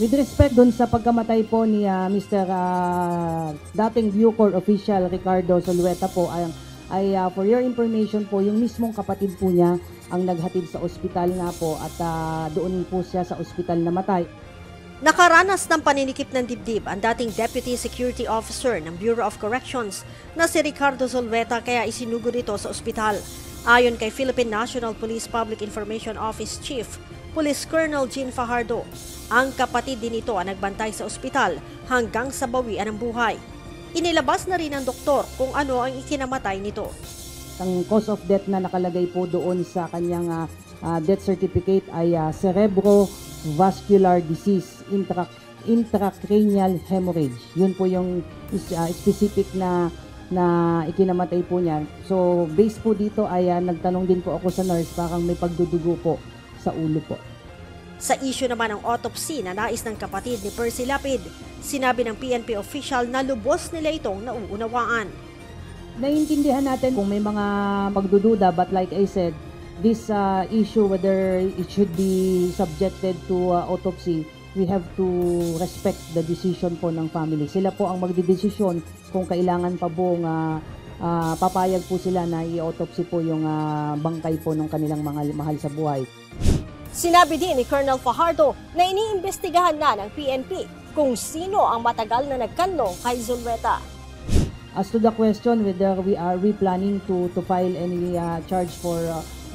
With respect dun sa pagkamatay po ni Mr. dating Bucor official Ricardo Zulueta po, for your information po, yung mismong kapatid po niya ang naghatid sa ospital nga po at doon po siya sa ospital namatay. Nakaranas ng paninikip ng dibdib ang dating Deputy Security Officer ng Bureau of Corrections na si Ricardo Zulueta kaya isinugod ito sa ospital. Ayon kay Philippine National Police Public Information Office Chief Police Colonel Jean Fajardo, ang kapatid din ito ang nagbantay sa ospital hanggang sa bawian ng buhay. Inilabas na rin ng doktor kung ano ang ikinamatay nito. Ang cause of death na nakalagay po doon sa kanyang death certificate ay cerebrovascular disease, intracranial hemorrhage. Yun po yung specific na ikinamatay po niya. So based po dito ay nagtanong din po ako sa nurse, parang may pagdudugo po sa ulo po. Sa issue naman ng autopsy na nais ng kapatid ni Percy Lapid, sinabi ng PNP official na lubos nila itong nauunawaan. Naiintindihan natin kung may mga pagdududa, but like I said, this issue whether it should be subjected to autopsy, we have to respect the decision po ng family. Sila po ang magdedesisyon kung kailangan pa buong papayag po sila na i-autopsy po yung bangkay po ng kanilang mga mahal sa buhay. Sinabi din ni Colonel Fajardo na iniimbestigahan na ng PNP kung sino ang matagal na nagkanlo kay Zulueta. As to the question whether we are planning to file any charge for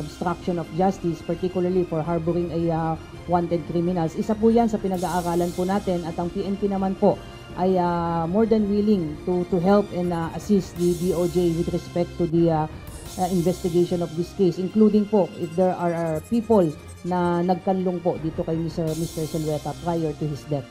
obstruction of justice, particularly for harboring a wanted criminals, isa po yan sa pinag-aaralan po natin at ang PNP naman po ay more than willing to help and assist the DOJ with respect to the investigation of this case, including po if there are people na nagkanlong po dito kay Mr. Zulueta prior to his death.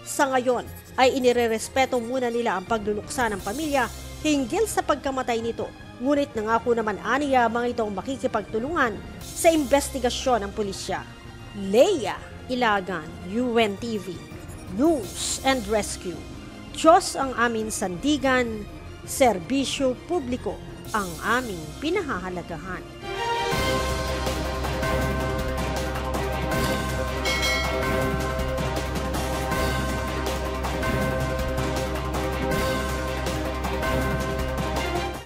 Sa ngayon ay inirerespeto muna nila ang pagluluksa ng pamilya hinggil sa pagkamatay nito. Ngunit nangako naman aniya mga itong makikipagtulungan sa investigasyon ng pulisya. Leia Ilagan, UNTV, News and Rescue. Diyos ang aming sandigan, serbisyo publiko ang aming pinahahalagahan.